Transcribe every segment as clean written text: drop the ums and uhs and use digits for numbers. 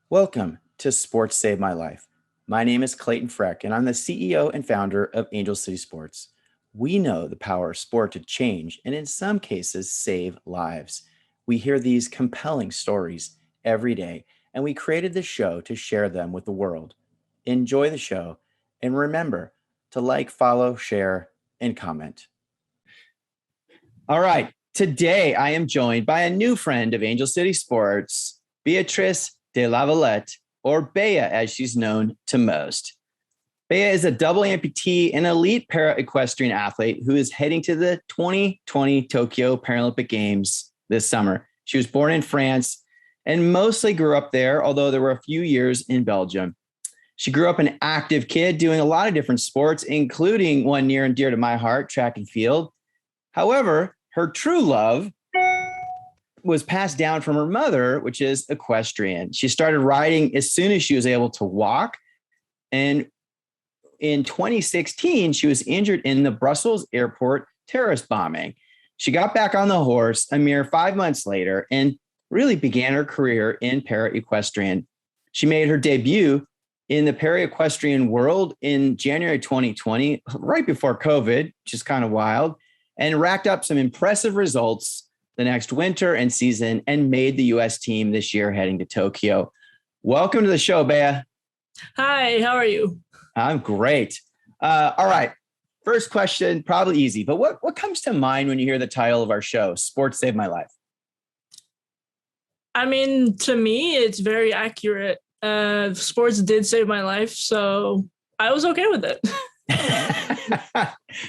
Welcome to Sports Saved My Life. My name is Clayton Freck, and I'm the CEO and founder of Angel City Sports. We know the power of sport to change and in some cases save lives. We hear these compelling stories every day, and we created this show to share them with the world. Enjoy the show, and remember to like, follow, share, and comment. All right, today I am joined by a new friend of Angel City Sports, Beatrice DeLavalette, or Bea as she's known to most. Bea is a double amputee and elite para-equestrian athlete who is heading to the 2020 Tokyo Paralympic Games this summer. She was born in France and mostly grew up there, although there were a few years in Belgium. She grew up an active kid doing a lot of different sports, including one near and dear to my heart, track and field. However, her true love was passed down from her mother, which is equestrian. She started riding as soon as she was able to walk. And in 2016, she was injured in the Brussels airport terrorist bombing. She got back on the horse a mere 5 months later and really began her career in para-equestrian. She made her debut in the para-equestrian world in January 2020, right before COVID, which is kind of wild, and racked up some impressive results the next winter and season and made the U.S. team this year heading to Tokyo. Welcome to the show, Bea. Hi, how are you? I'm great. All right. First question, probably easy, but what comes to mind when you hear the title of our show, Sports Saved My Life? I mean, to me, it's very accurate. Sports did save my life, so I was okay with it.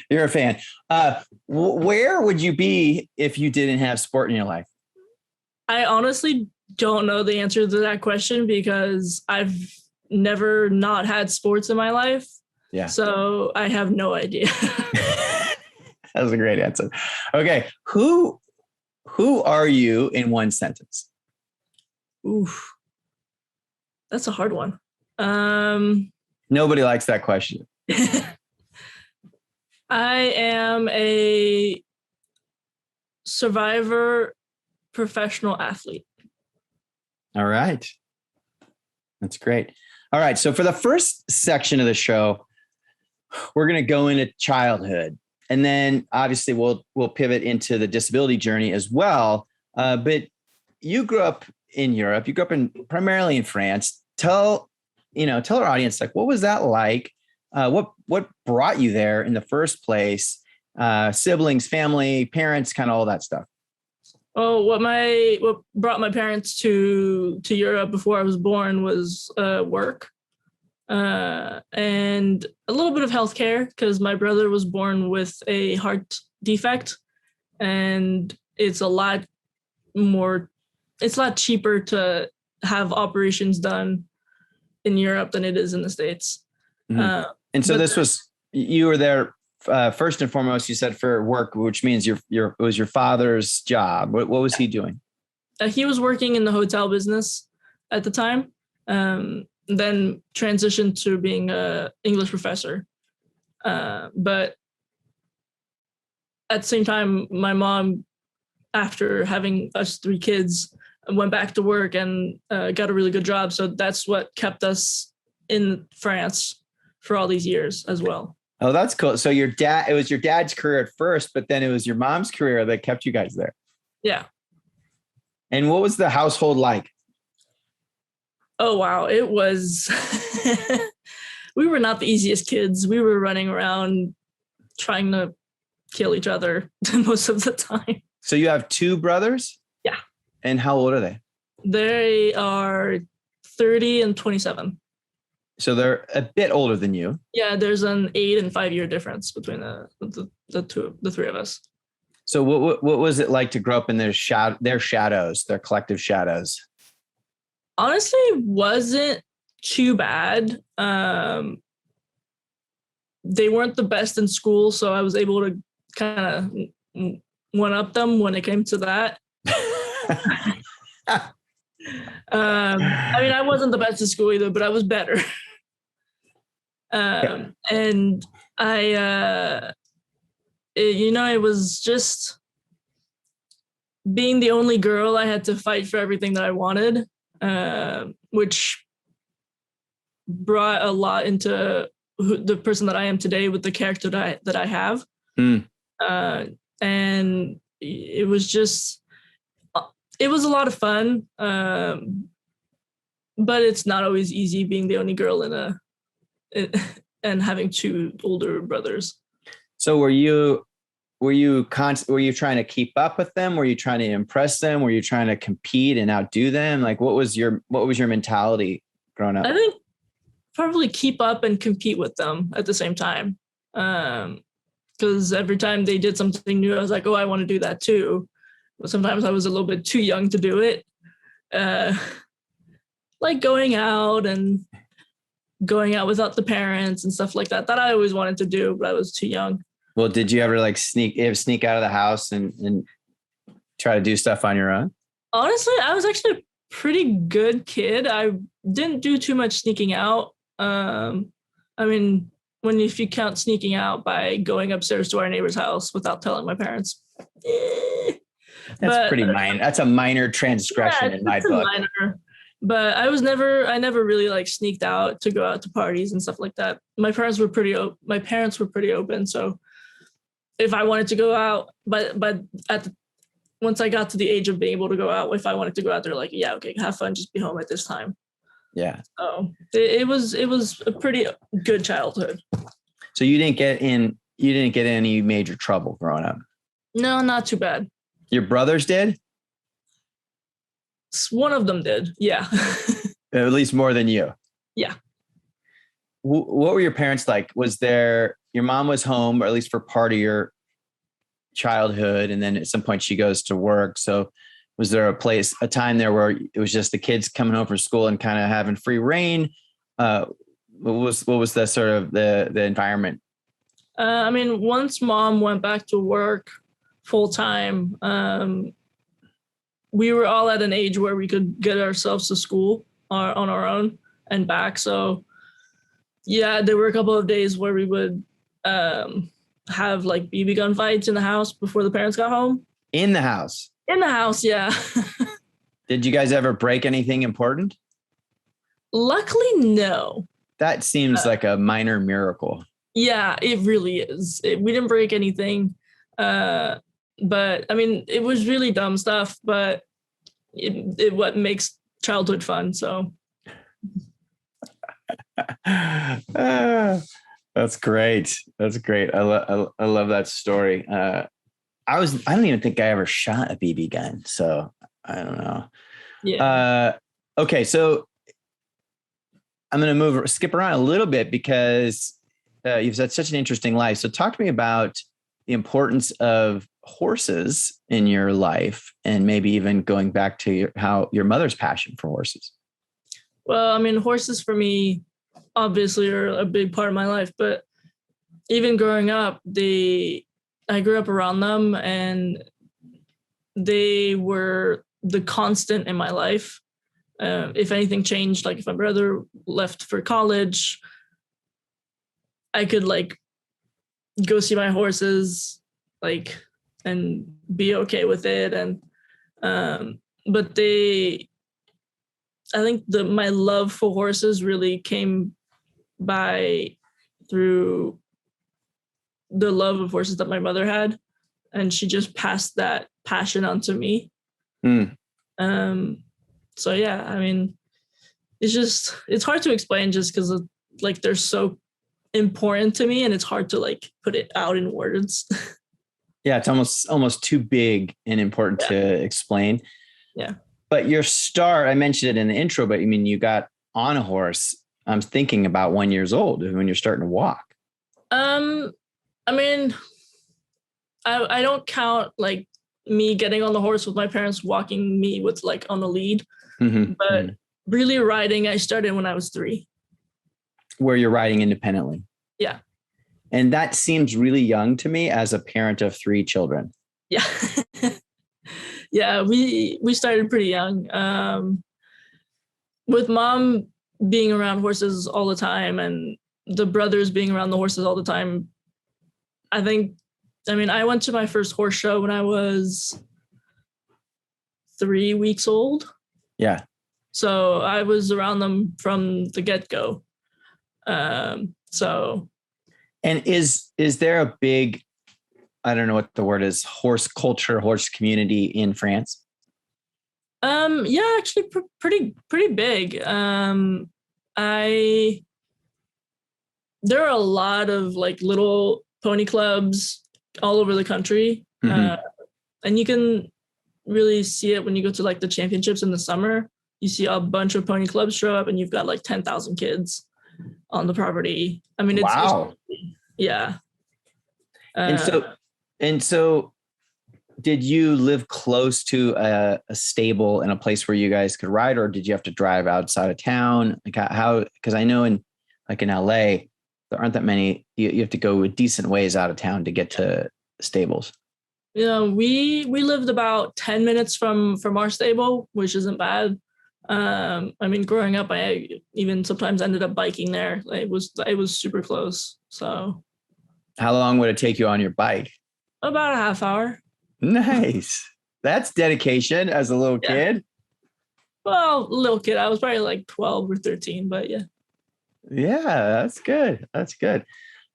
You're a fan. Where would you be if you didn't have sport in your life? I honestly don't know the answer to that question because I've never not had sports in my life. Yeah. So I have no idea. That was a great answer. Okay. Who are you in one sentence? Oof. That's a hard one. Nobody likes that question. I am a survivor professional athlete. All right. That's great. All right. So for the first section of the show, we're going to go into childhood. And then obviously we'll pivot into the disability journey as well. But you grew up in Europe. You grew up primarily in France. Tell our audience, like, what was that like? What brought you there in the first place? Siblings, family, parents, kind of all that stuff. Oh, what brought my parents to Europe before I was born was work and a little bit of healthcare because my brother was born with a heart defect, and it's a lot cheaper to have operations done in Europe than it is in the States. Mm-hmm. And so you were there first and foremost, you said for work, which means it was your father's job. What was he doing? He was working in the hotel business at the time, then transitioned to being an English professor. But at the same time, my mom, after having us 3 kids, went back to work and got a really good job. So that's what kept us in France for all these years as well. Oh, that's cool. So it was your dad's career at first, but then it was your mom's career that kept you guys there. Yeah. And what was the household like? Oh, wow. It was, we were not the easiest kids. We were running around trying to kill each other most of the time. So you have 2 brothers? Yeah. And how old are they? They are 30 and 27. So they're a bit older than you. Yeah, there's an 8 and 5 year difference between the 3 of us. So what was it like to grow up in their shadows, their collective shadows? Honestly, wasn't too bad. They weren't the best in school, so I was able to kind of one up them when it came to that. I mean, I wasn't the best at school either, but I was better. And it was just being the only girl. I had to fight for everything that I wanted, which brought a lot into the person that I am today with the character that I have. And it was a lot of fun. But it's not always easy being the only girl and having two older brothers. So were you trying to keep up with them? Were you trying to impress them? Were you trying to compete and outdo them? Like, what was your mentality growing up? I think probably keep up and compete with them at the same time. Because every time they did something new, I was like, oh, I want to do that too. But sometimes I was a little bit too young to do it. Like going out without the parents and stuff like that I always wanted to do, but I was too young. Well, did you ever like sneak out of the house and try to do stuff on your own? Honestly, I was actually a pretty good kid. I didn't do too much sneaking out. I mean, if you count sneaking out by going upstairs to our neighbor's house without telling my parents. That's a minor transgression in my book. Minor. But I never really like sneaked out to go out to parties and stuff like that. My parents were pretty open. So if I wanted to go out, once I got to the age of being able to go out, if I wanted to go out, they're like, yeah, okay, have fun, just be home at this time. Yeah. So it was a pretty good childhood. So you didn't get any major trouble growing up? No, not too bad. Your brothers did? One of them did, yeah. At least more than you. Yeah. What were your parents like? Your mom was home, or at least for part of your childhood, and then at some point she goes to work. So was there a time there where it was just the kids coming home from school and kind of having free reign? What was the sort of the environment? I mean, once mom went back to work full time, we were all at an age where we could get ourselves to school on our own and back. So yeah, there were a couple of days where we would have like BB gun fights in the house before the parents got home. In the house? In the house, yeah. Did you guys ever break anything important? Luckily, no. That seems like a minor miracle. Yeah, it really is. We didn't break anything. But I mean, it was really dumb stuff, but it what makes childhood fun. So that's great. That's great. I love that story. I don't even think I ever shot a BB gun, so I don't know. Yeah. Okay, so I'm going to skip around a little bit because you've had such an interesting life. So talk to me about the importance of horses in your life, and maybe even going back to how your mother's passion for horses. Well, I mean, horses for me obviously are a big part of my life, but even growing up, I grew up around them, and they were the constant in my life. If anything changed, like if my brother left for college, I could like go see my horses, like, and be okay with it. And but I think my love for horses really came through the love of horses that my mother had, and she just passed that passion on to me. So yeah, I mean, it's hard to explain just because like they're so important to me, and it's hard to like put it out in words. Yeah, it's almost too big and important to explain. Yeah. But your start, I mentioned it in the intro, but I mean, you got on a horse, I'm thinking about 1 year old when you're starting to walk. I mean, I don't count like me getting on the horse with my parents walking me with like on the lead, but really riding, I started when I was 3. Where you're riding independently. Yeah. And that seems really young to me as a parent of 3 children. Yeah. Yeah, we started pretty young. With mom being around horses all the time and the brothers being around the horses all the time, I went to my first horse show when I was 3 weeks old. Yeah. So I was around them from the get-go. And is there a big, I don't know what the word is, horse culture, horse community in France? Yeah, actually pretty big. There are a lot of like little pony clubs all over the country. Mm-hmm. And you can really see it when you go to like the championships in the summer. You see a bunch of pony clubs show up and you've got like 10,000 kids on the property. I mean, wow. Yeah. And so did you live close to a stable and a place where you guys could ride, or did you have to drive outside of town? Like how, because I know in LA, there aren't that many, you have to go a decent ways out of town to get to stables. Yeah, we lived about 10 minutes from our stable, which isn't bad. Growing up, I even sometimes ended up biking there. It was super close. So how long would it take you on your bike? About a half hour. Nice. That's dedication as a little kid. Well, little kid. I was probably like 12 or 13, but yeah. Yeah, that's good. That's good.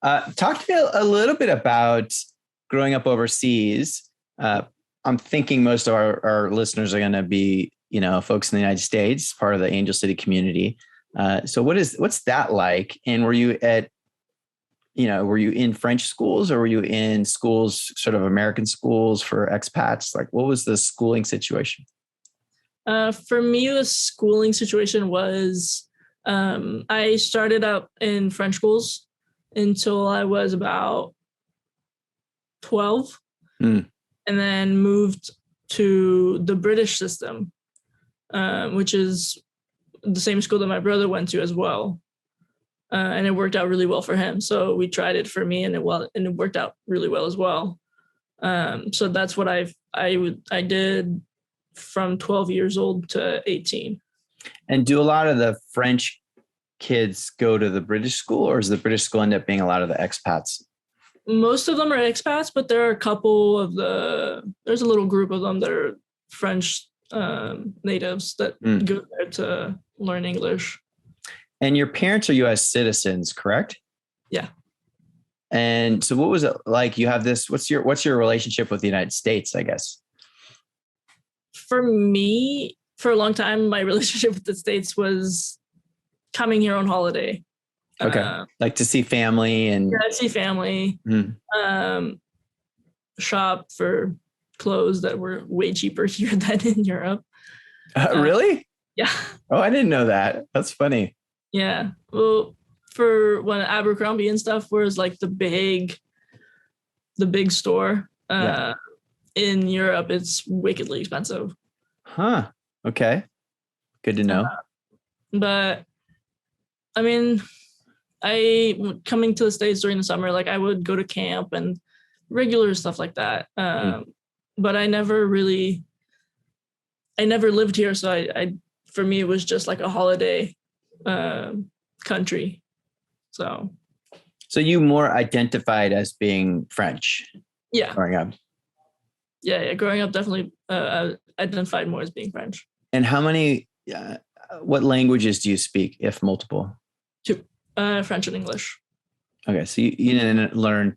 Talk to me a little bit about growing up overseas. I'm thinking most of our listeners are going to be, folks in the United States, part of the Angel City community. So what's that like? And were you in French schools, or were you in schools, sort of American schools for expats? Like, what was the schooling situation? For me, the schooling situation was, I started out in French schools until I was about 12, and then moved to the British system, which is the same school that my brother went to as well. And it worked out really well for him. So we tried it for me, and it worked out really well as well. So that's what I did from 12 years old to 18. And do a lot of the French kids go to the British school, or does the British school end up being a lot of the expats? Most of them are expats, but there are a couple of there's a little group of them that are French natives that go there to learn English. And your parents are U.S. citizens, correct? Yeah. And so what was it like? You have this, what's your relationship with the United States, I guess? For me, for a long time, my relationship with the States was coming here on holiday. Okay. Like to see family and... Yeah, see family. Shop for clothes that were way cheaper here than in Europe. Really? Yeah. Oh, I didn't know that. That's funny. Yeah. Well, for when Abercrombie and stuff was like the big store, in Europe, it's wickedly expensive. Huh. Okay. Good to know. But I mean, coming to the States during the summer, like I would go to camp and regular stuff like that. But I never lived here. So for me, it was just like a holiday country. So you more identified as being French? Yeah. Growing up? Yeah. Growing up, definitely identified more as being French. And how many, what languages do you speak, if multiple? 2, French and English. Okay. So you didn't learn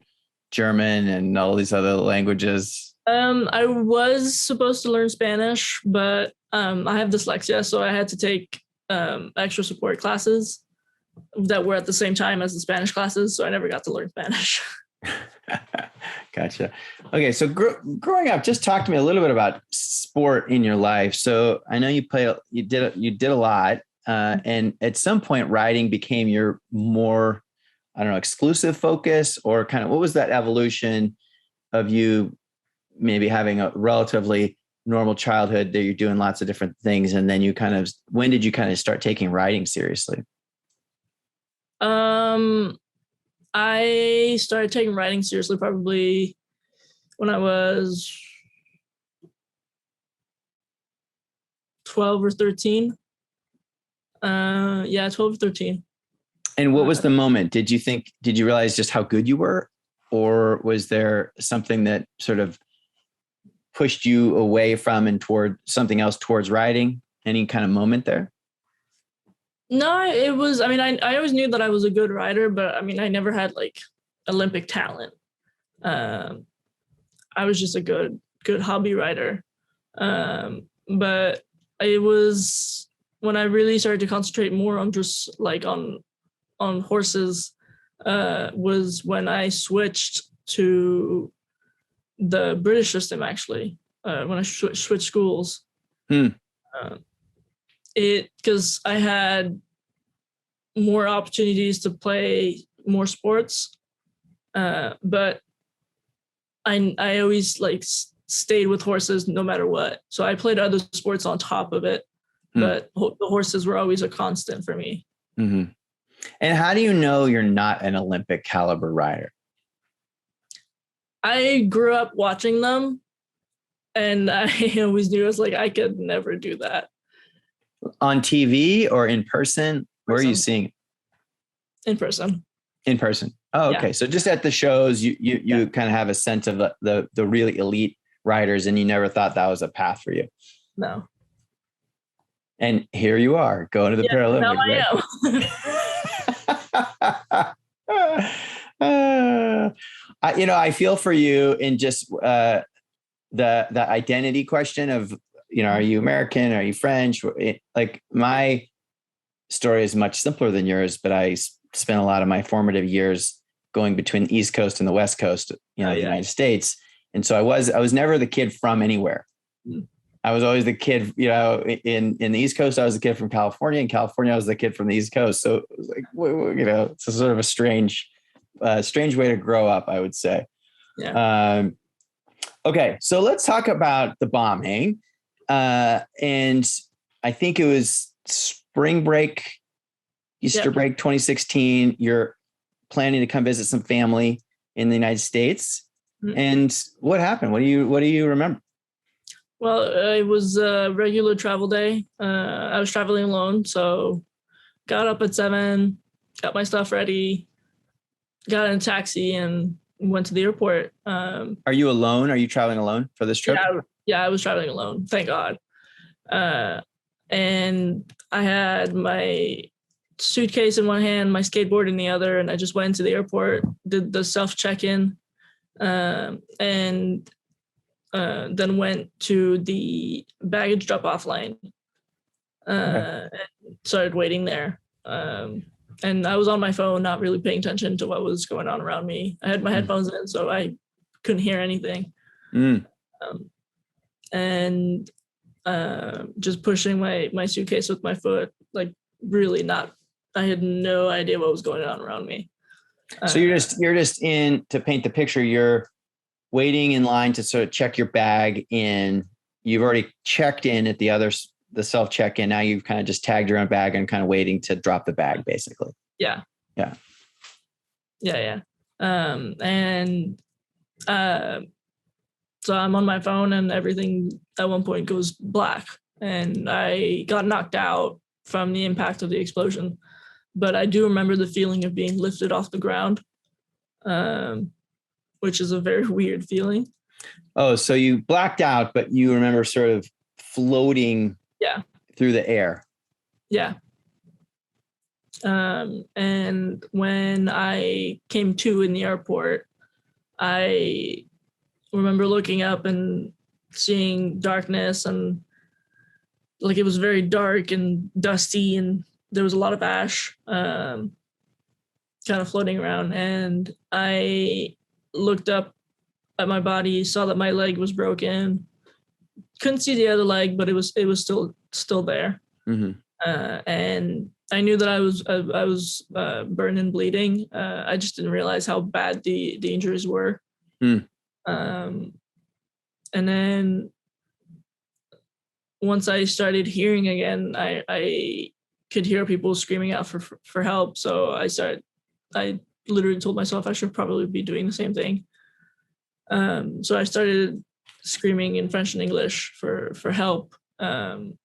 German and all these other languages? I was supposed to learn Spanish, but I have dyslexia, so I had to take extra support classes that were at the same time as the Spanish classes, so I never got to learn Spanish. Gotcha. Okay, so growing up, just talk to me a little bit about sport in your life. So I know you did a lot, and at some point, riding became your more, I don't know, exclusive focus, or kind of what was that evolution of you maybe having a relatively normal childhood that you're doing lots of different things. And then when did you kind of start taking riding seriously? I started taking riding seriously probably when I was 12 or 13. 12 or 13. And what was the moment? Did you realize just how good you were? Or was there something that sort of pushed you away from and toward something else towards riding? Any kind of moment there? No, it was, I always knew that I was a good rider, but I never had like Olympic talent. I was just a good hobby rider. But it was when I really started to concentrate more on just like on horses, was when I switched to the British system, actually, when I switched schools. Because I had more opportunities to play more sports, but I always like stayed with horses no matter what. So I played other sports on top of it, but the horses were always a constant for me. Mm-hmm. And how do you know you're not an Olympic caliber rider? I grew up watching them, and I always knew, I was like, I could never do that. On TV or in person? Where are you seeing it? In person. In person. Oh, okay. Yeah. So just at the shows, you kind of have a sense of the really elite riders, and you never thought that was a path for you. No. And here you are going to the Paralympics. Now I am. I feel for you in just the identity question of, are you American? Are you French? Like, my story is much simpler than yours, but I spent a lot of my formative years going between the East Coast and the West Coast, the United States. And so I was never the kid from anywhere. I was always the kid, in the East Coast, I was the kid from California. In California, I was the kid from the East Coast. So it was like, it's a sort of a strange way to grow up, I would say. Yeah. Okay. So let's talk about the bombing. And I think it was spring break, Easter break, 2016. You're planning to come visit some family in the United States. Mm-hmm. And what happened? What do you remember? Well, it was a regular travel day. I was traveling alone, so got up at 7, got my stuff ready, got in a taxi, and went to the airport. Are you alone? Are you traveling alone for this trip? Yeah, I was traveling alone. Thank God. And I had my suitcase in one hand, my skateboard in the other, and I just went into the airport, did the self check-in, and then went to the baggage drop-off line, and started waiting there. And I was on my phone, not really paying attention to what was going on around me. I had my headphones in, so I couldn't hear anything. And just pushing my suitcase with my foot, like really not. I had no idea what was going on around me. So you're just in, to paint the picture, you're waiting in line to sort of check your bag in. You've already checked in at the self check-in. Now you've kind of just tagged your own bag and kind of waiting to drop the bag, basically. Yeah. So I'm on my phone, and everything at one point goes black, and I got knocked out from the impact of the explosion. But I do remember the feeling of being lifted off the ground, which is a very weird feeling. Oh, so you blacked out, but you remember sort of floating through the air. Yeah. And when I came to in the airport, I remember looking up and seeing darkness, and like it was very dark and dusty, and there was a lot of ash kind of floating around. And I looked up at my body, saw that my leg was broken. Couldn't see the other leg, but it was still there. Mm-hmm. And I knew that I was burned and bleeding. I just didn't realize how bad the injuries were. And then once I started hearing again, I could hear people screaming out for help. So I literally told myself I should probably be doing the same thing. So I started screaming in French and English for help. And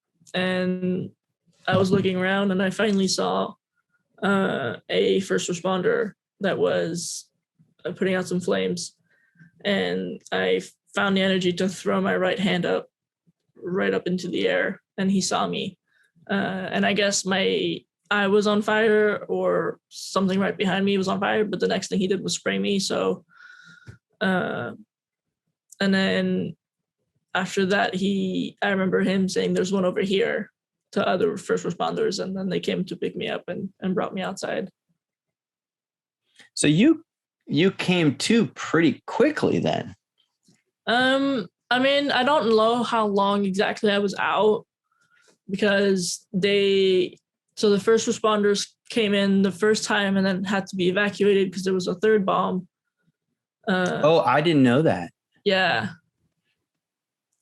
I was looking around and I finally saw a first responder that was putting out some flames. And I found the energy to throw my right hand up, right up into the air, and he saw me. And I guess my eye was on fire or something right behind me was on fire, but the next thing he did was spray me. So, and then after that, I remember him saying, "There's one over here," to other first responders, and then they came to pick me up and brought me outside. So you came to pretty quickly then. I mean, I don't know how long exactly I was out, because the first responders came in the first time and then had to be evacuated because there was a third bomb. I didn't know that. Yeah.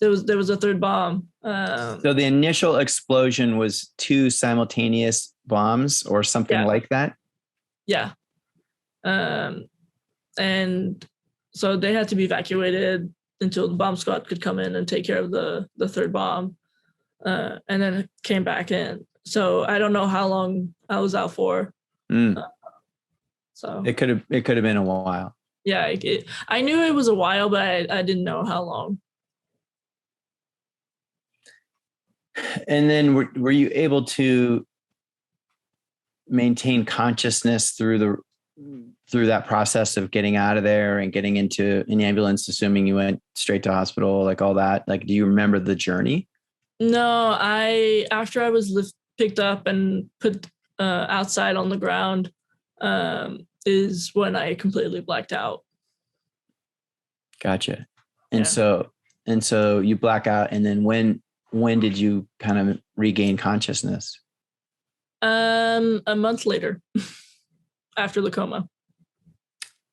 There was a third bomb. So the initial explosion was 2 simultaneous bombs or something like that? Yeah. And so they had to be evacuated until the bomb squad could come in and take care of the third bomb. And then it came back in. So I don't know how long I was out for. So it could have been a while. Yeah, I knew it was a while, but I didn't know how long. And then were you able to maintain consciousness through that process of getting out of there and getting into an ambulance, assuming you went straight to hospital, like all that? Like, do you remember the journey? No, after I was picked up and put outside on the ground, is when I completely blacked out. Gotcha. And so you black out, and then when did you kind of regain consciousness? A month later, after the coma.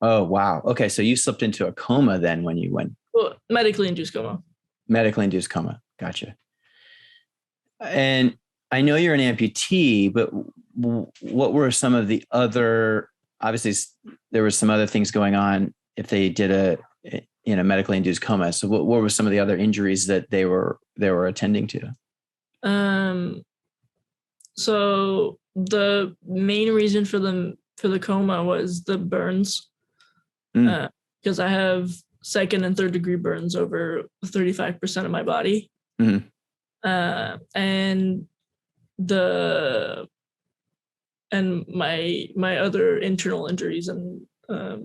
Oh, wow. Okay. So you slipped into a coma then when you went. Well, medically induced coma. Medically induced coma. Gotcha. And I know you're an amputee, but what were some of the other, obviously there were some other things going on if they did a medically induced coma. So what were some of the other injuries that they were attending to? So the main reason for the coma was the burns, because I have 2nd and 3rd degree burns over 35% of my body. Mm-hmm. And my other internal injuries and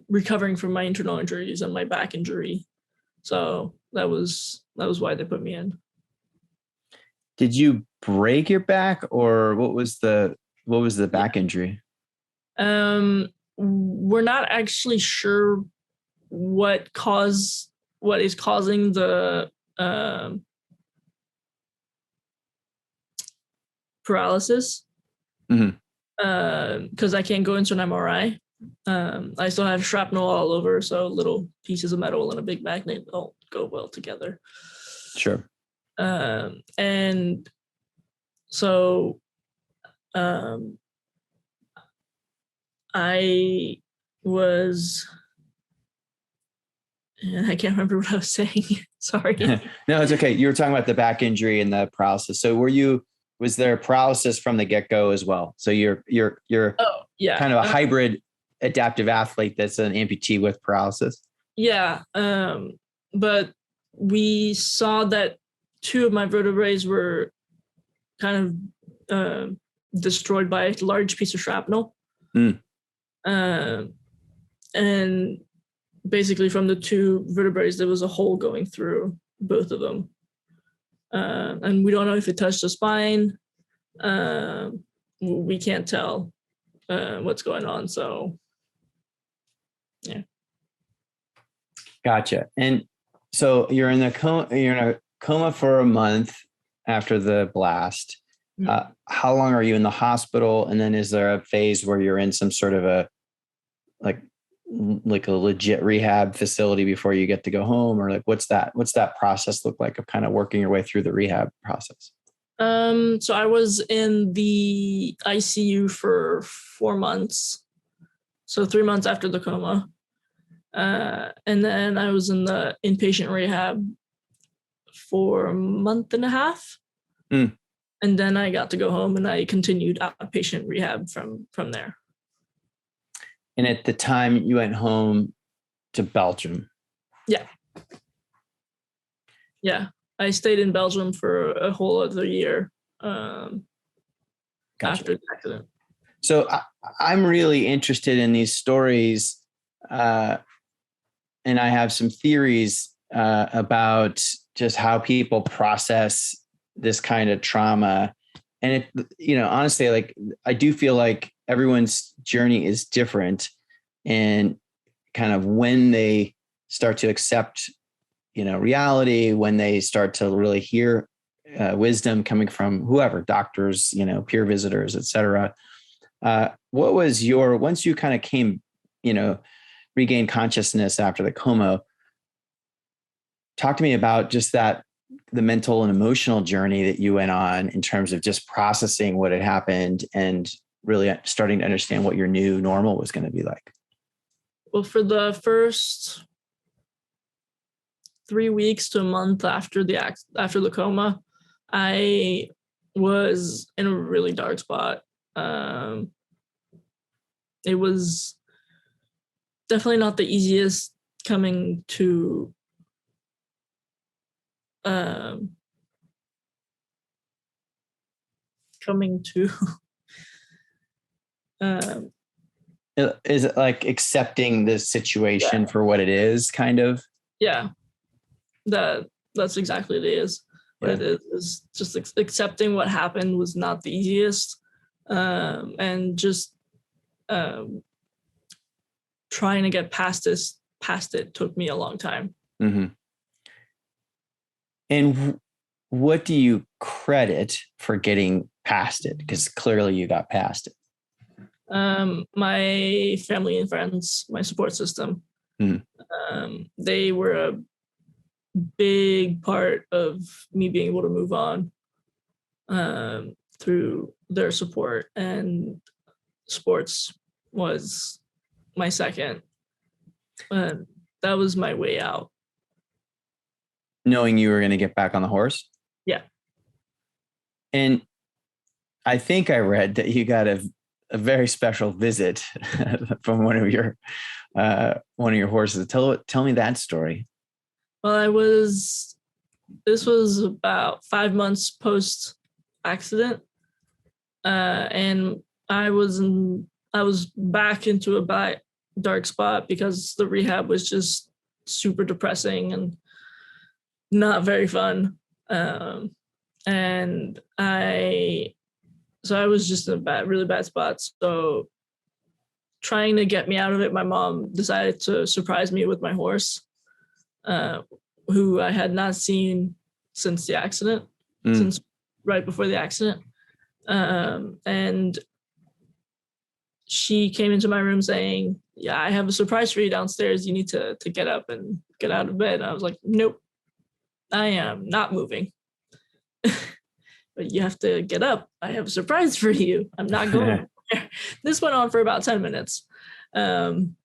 recovering from my internal injuries and my back injury. So that was why they put me in. Did you break your back, or what was the back injury? We're not actually sure what is causing the paralysis. Because I can't go into an MRI. I still have shrapnel all over, so little pieces of metal and a big magnet don't go well together. Sure. And so I can't remember what I was saying. Sorry. No, it's okay. You were talking about the back injury and the paralysis. So was there paralysis from the get-go as well? So you're kind of a hybrid adaptive athlete that's an amputee with paralysis? Yeah. But we saw that 2 of my vertebrae were kind of destroyed by a large piece of shrapnel. And basically from the 2 vertebrae, there was a hole going through both of them. And we don't know if it touched the spine. We can't tell what's going on. So, yeah. Gotcha. And so you're in a coma for a month after the blast. How long are you in the hospital? And then is there a phase where you're in some sort of like a legit rehab facility before you get to go home, or like what's that process look like of kind of working your way through the rehab process? So I was in the ICU for 4 months, so 3 months after the coma, and then I was in the inpatient rehab for a month and a half, and then I got to go home and I continued outpatient rehab from there. And at the time you went home to Belgium. Yeah, I stayed in Belgium for a whole other year Gotcha. after the accident. So I'm really interested in these stories, and I have some theories about just how people process this kind of trauma. And honestly, like I do feel like everyone's journey is different, and kind of when they start to accept, reality, when they start to really hear wisdom coming from whoever, doctors, peer visitors, et cetera. What was once you kind of came, regained consciousness after the coma, talk to me about just the mental and emotional journey that you went on in terms of just processing what had happened and really starting to understand what your new normal was going to be like. Well, for the first 3 weeks to a month after the coma, I was in a really dark spot. It was definitely not the easiest coming to Is it like accepting the situation for what it is, kind of? Yeah, that's exactly what it is. What it is just accepting what happened was not the easiest, and just trying to get past it took me a long time. Mm-hmm. And what do you credit for getting past it? Because clearly you got past it. My family and friends, my support system. They were a big part of me being able to move on through their support, and sports was my second. That was my way out. Knowing you were going to get back on the horse? Yeah. And I think I read that you got a very special visit from one of your horses. Tell me that story. Well, this was about 5 months post accident, and I was back into a dark spot because the rehab was just super depressing and not very fun. And I was just in a really bad spot. So trying to get me out of it, my mom decided to surprise me with my horse, who I had not seen since the accident, since right before the accident. And she came into my room saying, "Yeah, I have a surprise for you downstairs. You need to get up and get out of bed." And I was like, "Nope, I am not moving." "But you have to get up. I have a surprise for you. I'm not going." This went on for about 10 minutes. And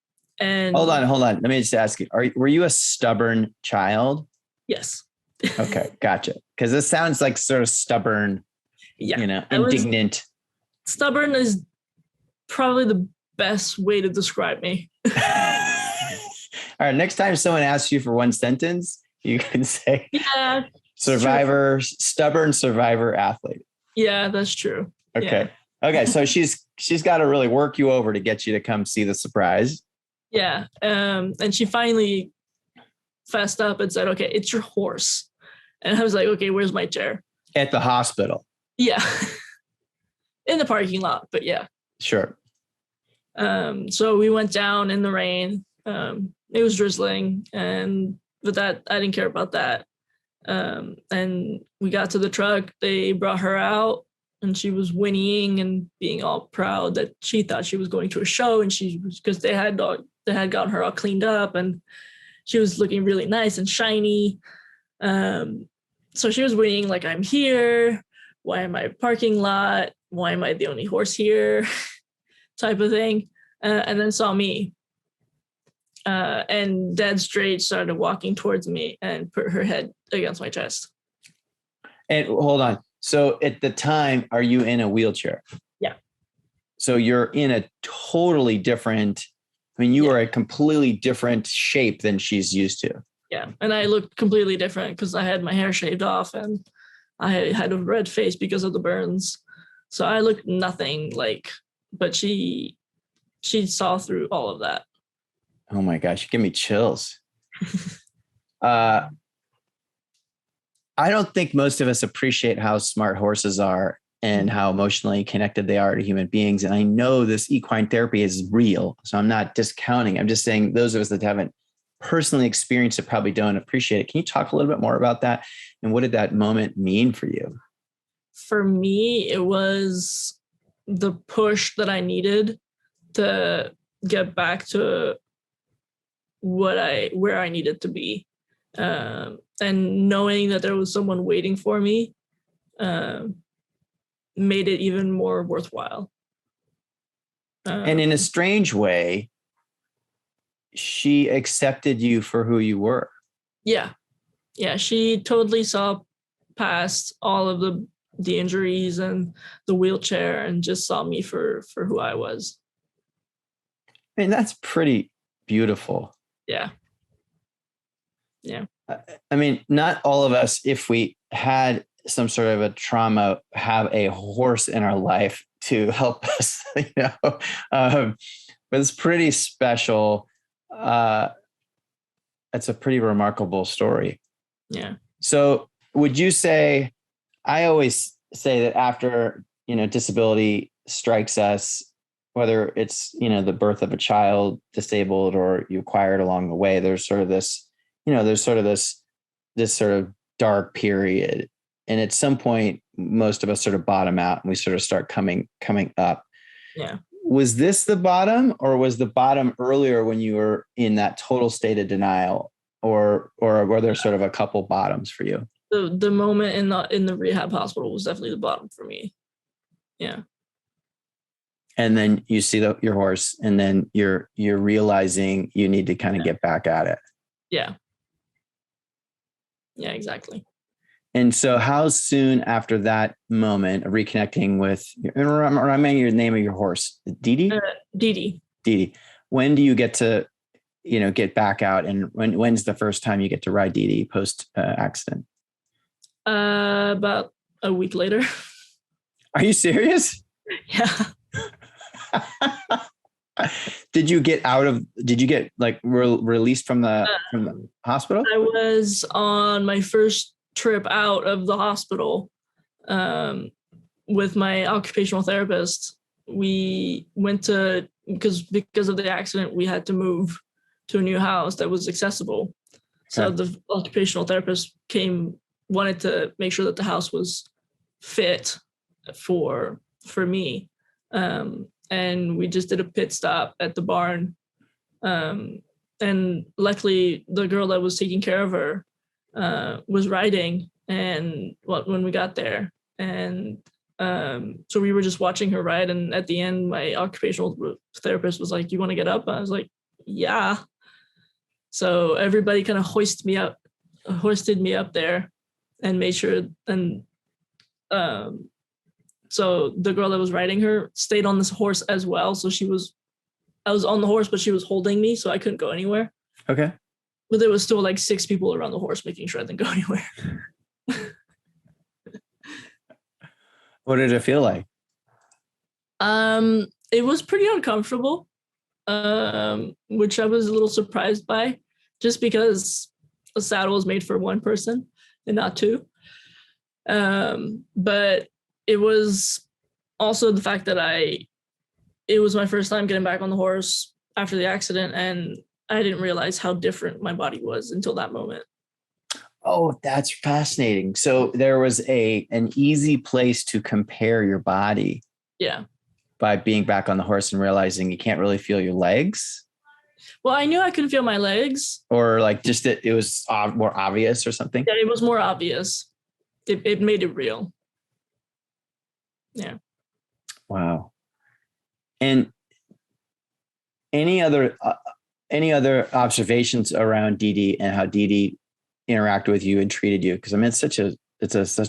hold on. Let me just ask you, were you a stubborn child? Yes. Okay, gotcha. Because this sounds like sort of stubborn, indignant. Stubborn is probably the best way to describe me. All right, next time someone asks you for one sentence, you can say, "Yeah, survivor, stubborn survivor athlete." Yeah, that's true. Okay. Yeah. Okay. So she's got to really work you over to get you to come see the surprise. Yeah. And she finally fessed up and said, "Okay, it's your horse." And I was like, "Okay, where's my chair?" At the hospital. Yeah. In the parking lot, but yeah. Sure. So we went down in the rain. It was drizzling, but that I didn't care about that. And we got to the truck. They brought her out, and she was whinnying and being all proud that she thought she was going to a show, and because they had they had gotten her all cleaned up, and she was looking really nice and shiny. So she was waiting like, I'm here. Why am I parking lot? Why am I the only horse here? Type of thing. And then saw me. And dead straight started walking towards me and put her head against my chest. And hold on. So at the time, are you in a wheelchair? Yeah. So you're in a totally different, you are a completely different shape than she's used to. Yeah. And I looked completely different because I had my hair shaved off and I had a red face because of the burns. So I looked nothing like, but she saw through all of that. Oh my gosh, you give me chills. I don't think most of us appreciate how smart horses are and how emotionally connected they are to human beings. And I know this equine therapy is real, so I'm not discounting. I'm just saying those of us that haven't personally experienced it probably don't appreciate it. Can you talk a little bit more about that? And what did that moment mean for you? For me, it was the push that I needed to get back to where I needed to be. And knowing that there was someone waiting for me made it even more worthwhile. And in a strange way, she accepted you for who you were. Yeah. She totally saw past all of the injuries and the wheelchair and just saw me for who I was. I mean, that's pretty beautiful. Yeah. I mean, not all of us, if we had some sort of a trauma, have a horse in our life to help us, but it's pretty special. It's a pretty remarkable story. Yeah. So would you say, I always say that after, disability strikes us, whether it's, the birth of a child disabled or you acquire it along the way, there's sort of this, this sort of dark period. And at some point, most of us sort of bottom out and we sort of start coming up. Yeah. Was this the bottom, or was the bottom earlier when you were in that total state of denial, or were there sort of a couple bottoms for you? The moment in the rehab hospital was definitely the bottom for me. Yeah. And then you see your horse, and then you're realizing you need to kind of get back at it. Yeah. Yeah, exactly. And so how soon after that moment of reconnecting with, remind me your name of your horse, Didi? Didi. Didi. When do you get to, get back out, and when's the first time you get to ride Didi post accident? About a week later. Are you serious? Yeah. Did you get like released from the hospital? I was on my first trip out of the hospital with my occupational therapist. We went to, because of the accident, we had to move to a new house that was accessible. So Okay. the occupational therapist wanted to make sure that the house was fit for me. And we just did a pit stop at the barn. And luckily the girl that was taking care of her was riding, and when we got there, and so we were just watching her ride, and at the end my occupational therapist was like, "You want to get up?" I was like, "Yeah." So everybody kind of hoisted me up there and made sure, and so the girl that was riding her stayed on this horse as well. So I was on the horse, but she was holding me, so I couldn't go anywhere. Okay. But there was still like 6 people around the horse making sure I didn't go anywhere. What did it feel like? It was pretty uncomfortable, which I was a little surprised by, just because a saddle is made for one person and not two. But it was also the fact that it was my first time getting back on the horse after the accident, and I didn't realize how different my body was until that moment. Oh, that's fascinating. So there was an easy place to compare your body. Yeah. By being back on the horse and realizing you can't really feel your legs. Well, I knew I couldn't feel my legs. or like just it was more obvious or something? Yeah, it was more obvious. It made it real. Yeah. Wow. And any other observations around Dee Dee and how Dee Dee interacted with you and treated you? Because I mean, it's such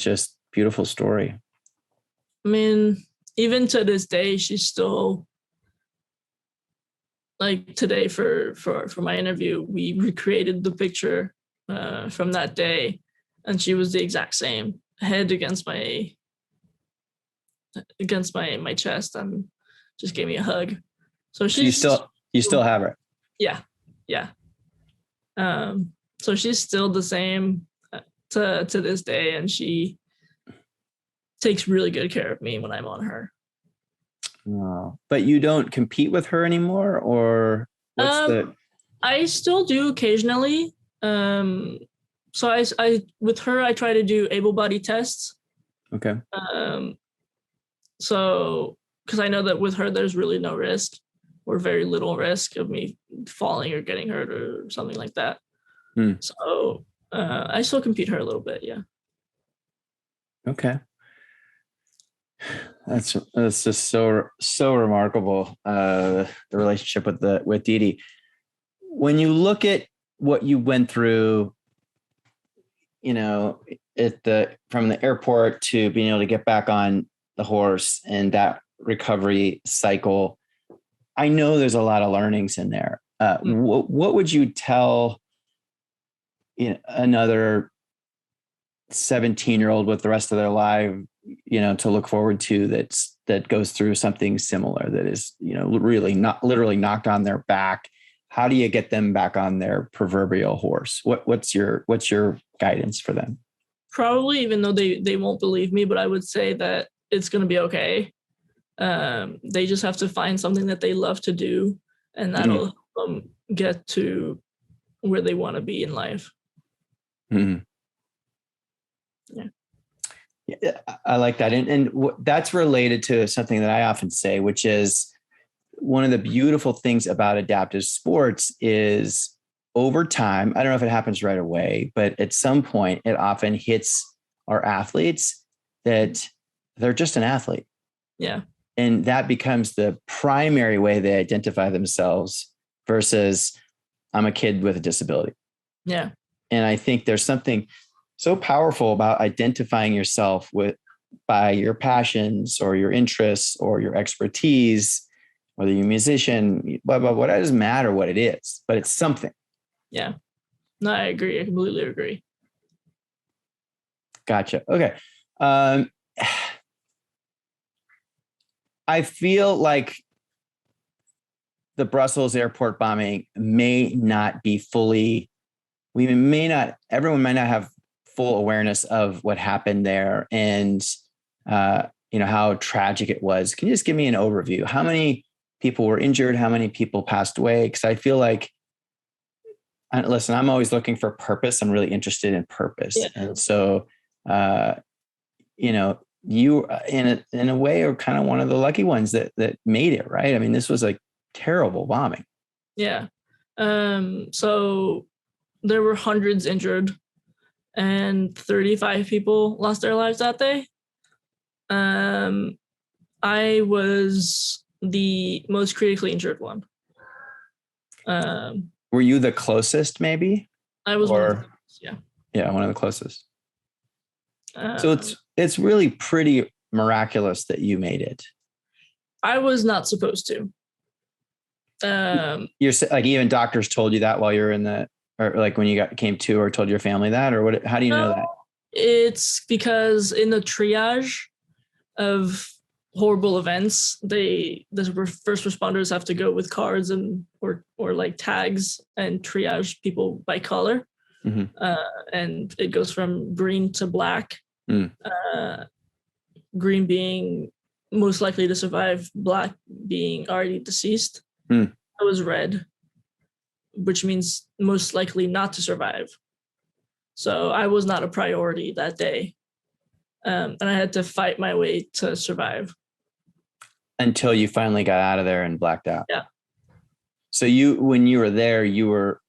a beautiful story. I mean, even to this day, she's still like today for my interview, we recreated the picture from that day, and she was the exact same, head against my chest, and just gave me a hug. So she's you still have her. Yeah. So she's still the same to this day, and she takes really good care of me when I'm on her. Oh, but you don't compete with her anymore, or what's I still do occasionally. So I with her I try to do able body tests. Okay. So because I know that with her there's really no risk or very little risk of me falling or getting hurt or something like that. So I still compete her a little bit, yeah. Okay. That's just so remarkable. The relationship with Dee Dee. When you look at what you went through, you know, from the airport to being able to get back on the horse and that recovery cycle, I know there's a lot of learnings in there. What would you tell another 17-year-old with the rest of their life, to look forward to that goes through something similar, that is, really not literally knocked on their back? How do you get them back on their proverbial horse? What's your guidance for them? Probably, even though they won't believe me, but I would say that it's going to be okay. They just have to find something that they love to do, and that'll help them get to where they want to be in life. Mm-hmm. Yeah, I like that. And that's related to something that I often say, which is one of the beautiful things about adaptive sports is over time, I don't know if it happens right away, but at some point it often hits our athletes that they're just an athlete. Yeah. And that becomes the primary way they identify themselves versus I'm a kid with a disability. Yeah. And I think there's something so powerful about identifying yourself by your passions or your interests or your expertise, whether you're a musician, blah, blah, blah. It doesn't matter what it is, but it's something. Yeah. No, I agree. I completely agree. Gotcha. Okay. I feel like the Brussels airport bombing may not be everyone might not have full awareness of what happened there and, how tragic it was. Can you just give me an overview? How many people were injured? How many people passed away? Because I feel like, listen, I'm always looking for purpose. I'm really interested in purpose. Yeah. And so, you in a way are kind of one of the lucky ones that made it, right? I mean, this was a terrible bombing. Yeah. So there were hundreds injured and 35 people lost their lives that day. I was the most critically injured one. Were you the closest, maybe? I was one of the closest, yeah. Yeah, one of the closest. So it's really pretty miraculous that you made it. I was not supposed to. You're like, even doctors told you that while you're or like when you came to, or told your family that, or what? How do you know that? It's because in the triage of horrible events, the first responders have to go with cards and or like tags and triage people by color. Mm-hmm. And it goes from green to black. Green being most likely to survive, black being already deceased. I was red, which means most likely not to survive. So I was not a priority that day. And I had to fight my way to survive. Until you finally got out of there and blacked out. Yeah. So when you were there, were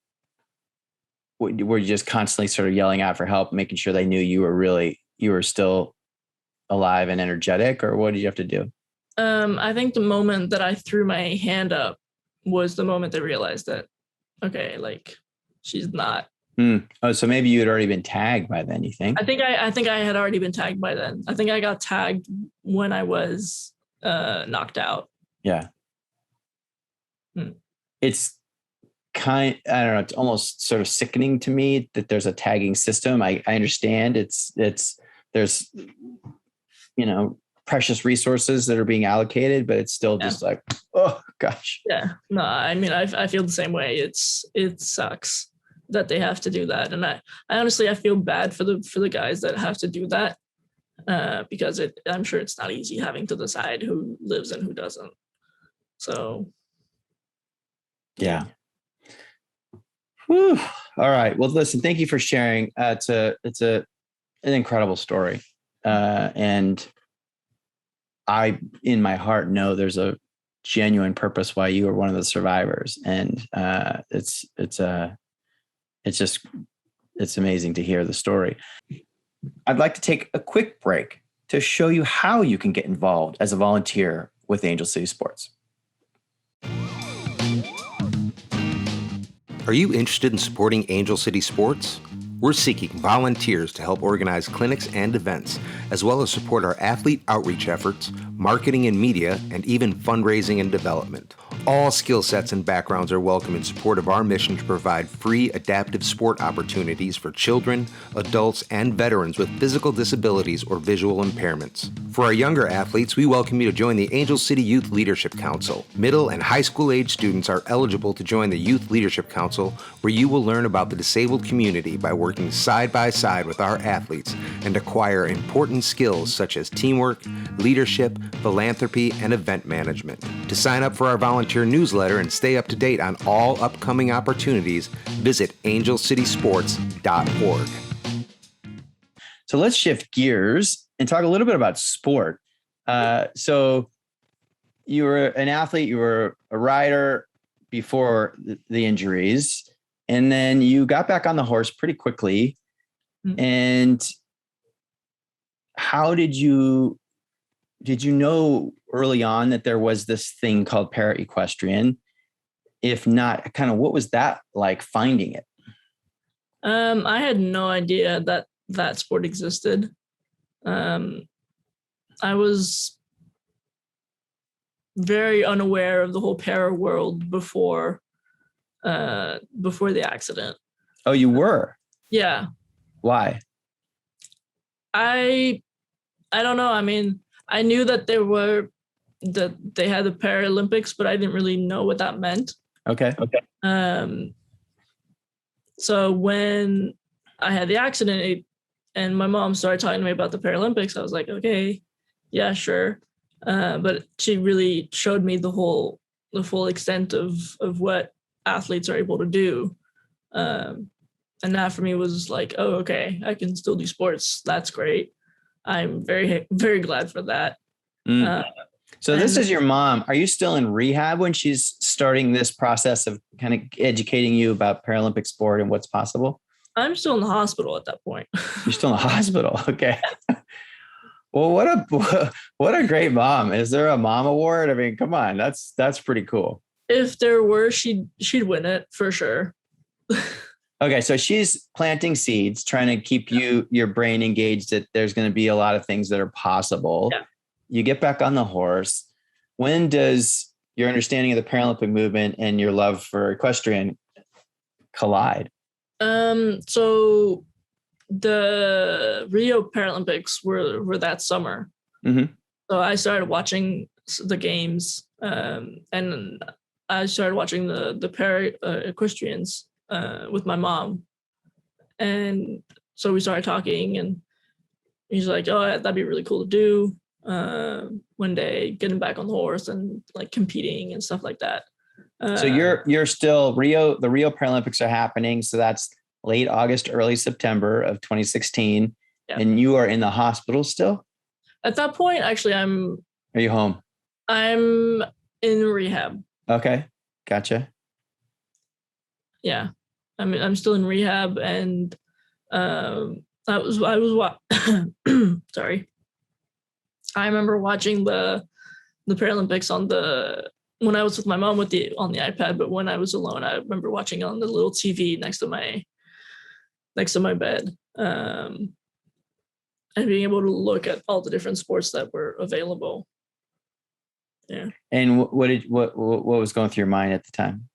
you just constantly sort of yelling out for help, making sure they knew you were still alive and energetic, or what did you have to do? I think the moment that I threw my hand up was the moment they realized that, okay, like she's not. Oh, so maybe you had already been tagged by then, you think? I think I had already been tagged by then. I think I got tagged when I was knocked out. Yeah. It's I don't know, it's almost sort of sickening to me that there's a tagging system. I understand there's, precious resources that are being allocated, but it's still just like, oh gosh. Yeah. No, I mean, I feel the same way. It sucks that they have to do that. And I honestly, I feel bad for the guys that have to do that. Because I'm sure it's not easy having to decide who lives and who doesn't. So. Yeah. Whew. All right. Well, listen, thank you for sharing. It's an incredible story. And I, in my heart, know there's a genuine purpose why you are one of the survivors. And it's amazing to hear the story. I'd like to take a quick break to show you how you can get involved as a volunteer with Angel City Sports. Are you interested in supporting Angel City Sports? We're seeking volunteers to help organize clinics and events, as well as support our athlete outreach efforts, marketing and media, and even fundraising and development. All skill sets and backgrounds are welcome in support of our mission to provide free adaptive sport opportunities for children, adults, and veterans with physical disabilities or visual impairments. For our younger athletes, we welcome you to join the Angel City Youth Leadership Council. Middle and high school age students are eligible to join the Youth Leadership Council, where you will learn about the disabled community by working side by side with our athletes and acquire important skills such as teamwork, leadership, philanthropy, and event management. To sign up for our volunteer newsletter and stay up to date on all upcoming opportunities, visit angelcitysports.org. So let's shift gears and talk a little bit about sport. So you were an athlete, you were a rider before the injuries, and then you got back on the horse pretty quickly. Mm-hmm. And how did you know early on that there was this thing called Para-Equestrian? If not, kind of what was that like finding it? I had no idea that sport existed. I was very unaware of the whole para world before the accident. Oh, you were? Yeah. Why? I don't know. I mean, I knew that they had the Paralympics, but I didn't really know what that meant. Okay. So when I had the accident and my mom started talking to me about the Paralympics, I was like, okay, yeah, sure. But she really showed me the full extent of what athletes are able to do. And that for me was like, oh, okay, I can still do sports. That's great. I'm very, very glad for that. So this is your mom. Are you still in rehab when she's starting this process of kind of educating you about Paralympic sport and what's possible? I'm still in the hospital at that point. You're still in the hospital. Okay. Well, what a great mom. Is there a mom award? I mean, come on, that's pretty cool. If there were, she'd win it for sure. Okay, so she's planting seeds, trying to keep your brain engaged that there's going to be a lot of things that are possible. Yeah. You get back on the horse. When does your understanding of the Paralympic movement and your love for equestrian collide? So the Rio Paralympics were that summer. Mm-hmm. So I started watching the games, and I started watching the Para-Equestrians with my mom. And so we started talking, and he's like, oh, that'd be really cool to do one day, getting back on the horse and like competing and stuff like that. So you're still the Rio Paralympics are happening. So that's late August, early September of 2016. Yeah. And you are in the hospital still? At that point, actually, Are you home? I'm in rehab. Okay. Gotcha. yeah. I mean, I'm still in rehab, and I was sorry. I remember watching the Paralympics when I was with my mom on the iPad, but when I was alone, I remember watching on the little TV next to my bed, and being able to look at all the different sports that were available. Yeah. And what was going through your mind at the time?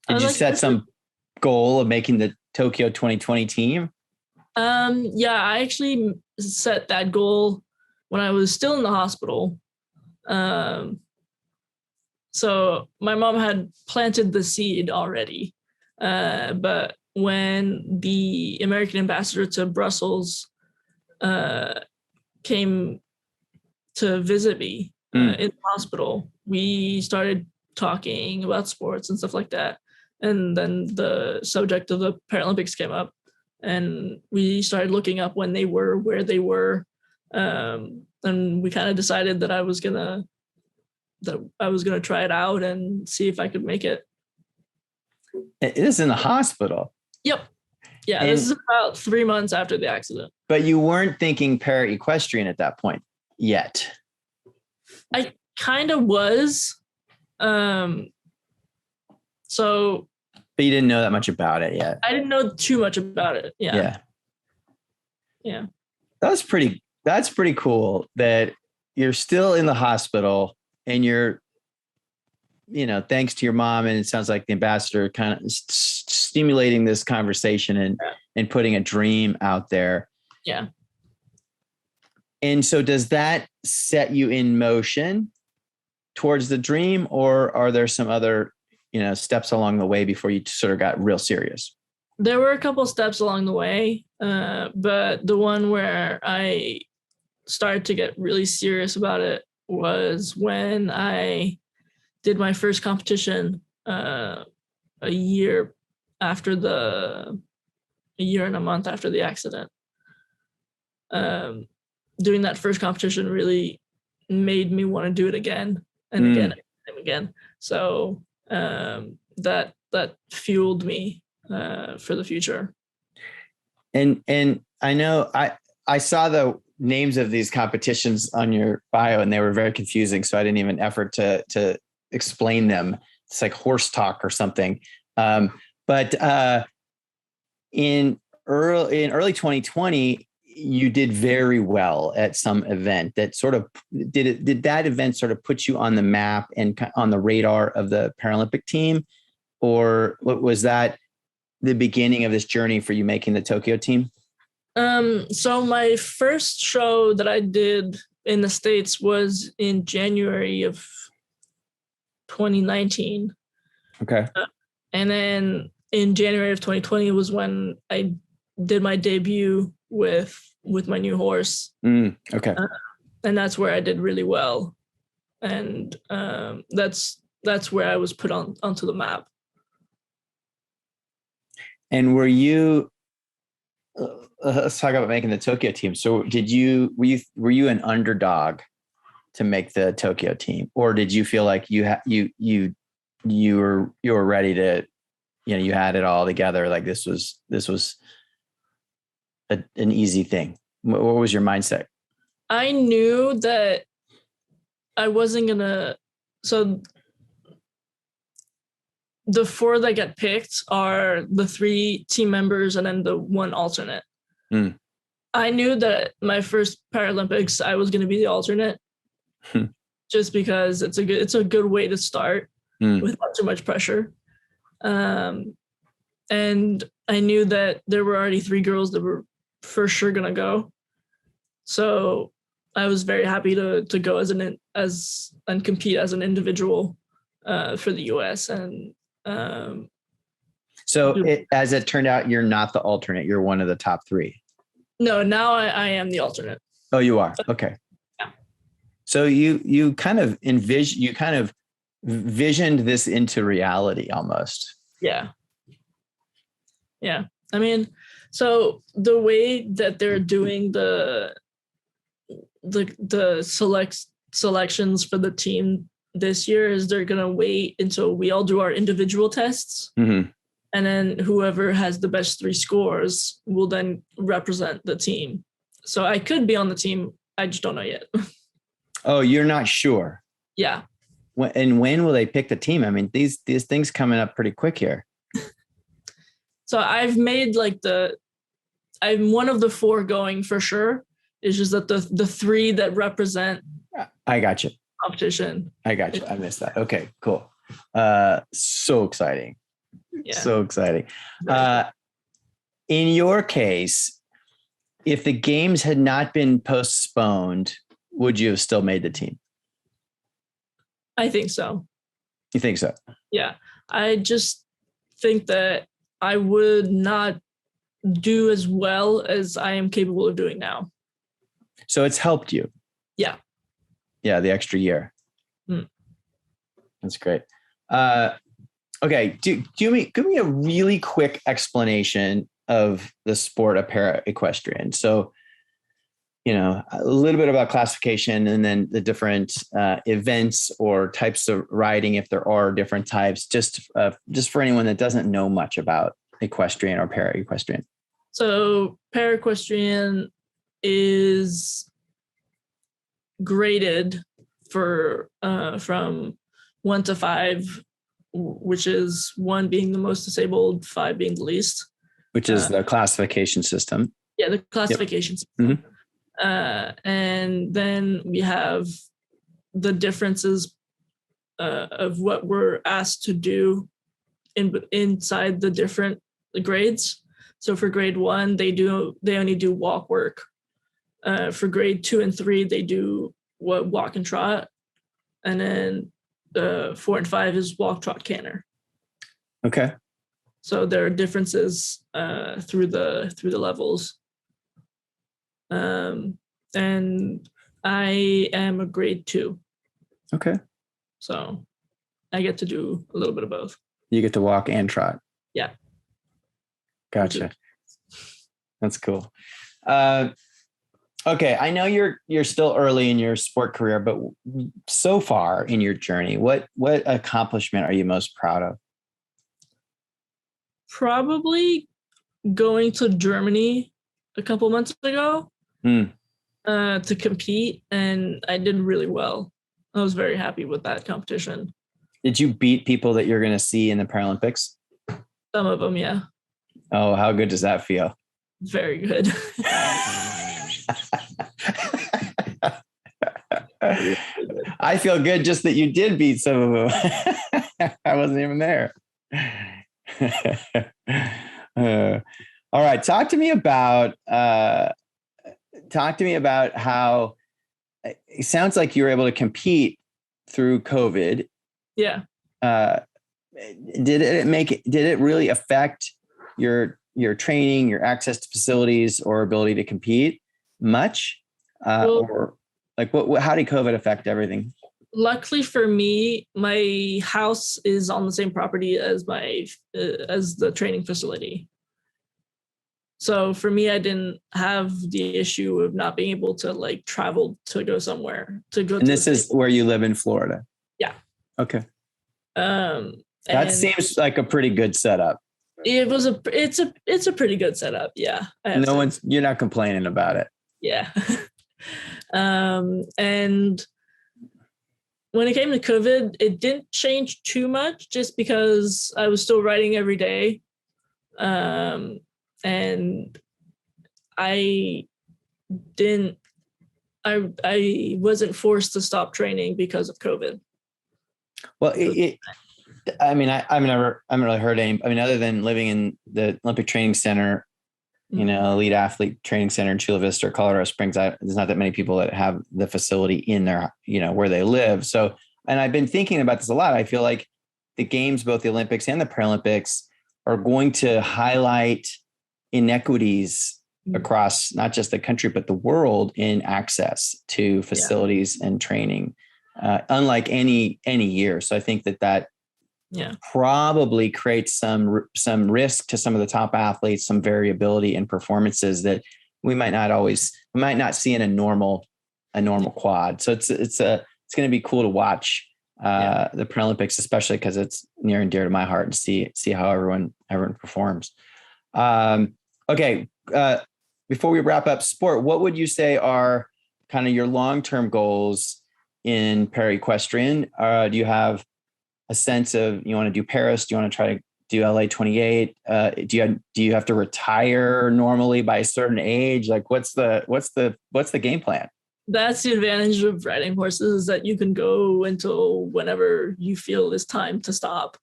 Did you set some goal of making the Tokyo 2020 team? Yeah, I actually set that goal when I was still in the hospital. So my mom had planted the seed already, but when the American ambassador to Brussels came to visit me in the hospital, we started talking about sports and stuff like that. And then the subject of the Paralympics came up, and we started looking up when they were, where they were. And we kind of decided that I was gonna try it out and see if I could make it. It is in the hospital. Yep. Yeah, this is about 3 months after the accident. But you weren't thinking para-equestrian at that point yet. I kind of was. So. But you didn't know that much about it yet. I didn't know too much about it. Yeah. Yeah. That's pretty cool that you're still in the hospital and you're, thanks to your mom, and it sounds like the ambassador kind of stimulating this conversation and putting a dream out there. Yeah. And so does that set you in motion towards the dream, or are there some other, steps along the way before you sort of got real serious? There were a couple steps along the way, but the one where I started to get really serious about it was when I did my first competition a year and a month after the accident. Doing that first competition really made me want to do it again and again and again. So that fueled me for the future. And I know I saw the names of these competitions on your bio, and they were very confusing. So I didn't even effort to explain them. It's like horse talk or something. But in early 2020, you did very well at some event that sort of did that event sort of put you on the map and on the radar of the Paralympic team, or was that the beginning of this journey for you making the Tokyo team? So my first show that I did in the States was in January of 2019. Okay. And then in January of 2020 was when I did my debut with my new horse. Okay. And that's where I did really well. And that's where I was put onto the map. And were you let's talk about making the Tokyo team. So were you an underdog to make the Tokyo team, or did you feel like you were ready to, you had it all together? Like this was an easy thing. What was your mindset? I knew that I wasn't gonna. So the 4 that get picked are the 3 team members and then the 1 alternate. I knew that my first Paralympics, I was going to be the alternate, just because it's a good way to start without too much pressure. And I knew that there were already 3 girls that were for sure going to go. So I was very happy to go and compete as an individual for the US. And as it turned out, you're not the alternate. You're one of the top 3. No, now I am the alternate. Oh, you are. Okay. Yeah. So you kind of visioned this into reality almost. Yeah. Yeah. I mean, so the way that they're doing the selections for the team this year is they're going to wait until we all do our individual tests. Mm-hmm. And then whoever has the best 3 scores will then represent the team. So I could be on the team. I just don't know yet. Oh, you're not sure. Yeah. When will they pick the team? I mean, these things coming up pretty quick here. So I've made I'm one of the 4 going for sure. It's just that the 3 that represent I got you. competition. I got you. I missed that. Okay, cool. So exciting. Yeah. So exciting. In your case, if the games had not been postponed, would you have still made the team? I think so. You think so? Yeah. I just think that I would not do as well as I am capable of doing now. So it's helped you. Yeah. Yeah, the extra year. That's great. Okay, give me a really quick explanation of the sport of para-equestrian. So, a little bit about classification and then the different events or types of riding, if there are different types, just for anyone that doesn't know much about equestrian or para-equestrian. So para-equestrian is graded for from 1 to 5, which is 1 being the most disabled, 5 being the least. Which is the classification system. Yeah, the classification system. And then we have the differences of what we're asked to do inside the different grades. So for grade 1, they only do walk work. For grade 2 and 3, they do walk and trot, and then 4 and 5 is walk, trot, canter. Okay. So there are differences through the levels. And I am a grade 2. Okay. So I get to do a little bit of both. You get to walk and trot. Yeah. Gotcha. That's cool. Okay. I know you're still early in your sport career, but so far in your journey, what accomplishment are you most proud of? Probably going to Germany a couple months ago to compete, and I did really well. I was very happy with that competition. Did you beat people that you're going to see in the Paralympics? Some of them, yeah. Oh, how good does that feel? Very good. I feel good just that you did beat some of them. I wasn't even there. All right. Talk to me about how it sounds like you were able to compete through COVID. Yeah. Did it really affect your training, your access to facilities, or ability to compete much? Or like how did COVID affect everything? Luckily for me, my house is on the same property as as the training facility. So for me, I didn't have the issue of not being able to travel to go somewhere to go. And this is where you live in Florida. Yeah. Okay. That seems like a pretty good setup. It's a pretty good setup. Yeah. You're not complaining about it. Yeah. And when it came to COVID, it didn't change too much just because I was still riding every day. And I wasn't forced to stop training because of COVID. Well, I've never really heard any, other than living in the Olympic Training Center, elite athlete training center in Chula Vista or Colorado Springs. There's not that many people that have the facility in their, where they live. So, and I've been thinking about this a lot. I feel like the games, both the Olympics and the Paralympics, are going to highlight inequities across not just the country, but the world in access to facilities and training, unlike any year. So I think that probably creates some risk to some of the top athletes, some variability in performances that we might not see in a normal quad. So it's going to be cool to watch the Paralympics, especially because it's near and dear to my heart, and see how everyone performs. Okay. Before we wrap up sport, what would you say are kind of your long-term goals in Para-Equestrian? Do you have a sense of, you want to do Paris? Do you want to try to do LA 28? Do you have to retire normally by a certain age? Like what's the game plan? That's the advantage of riding horses, is that you can go until whenever you feel it's time to stop.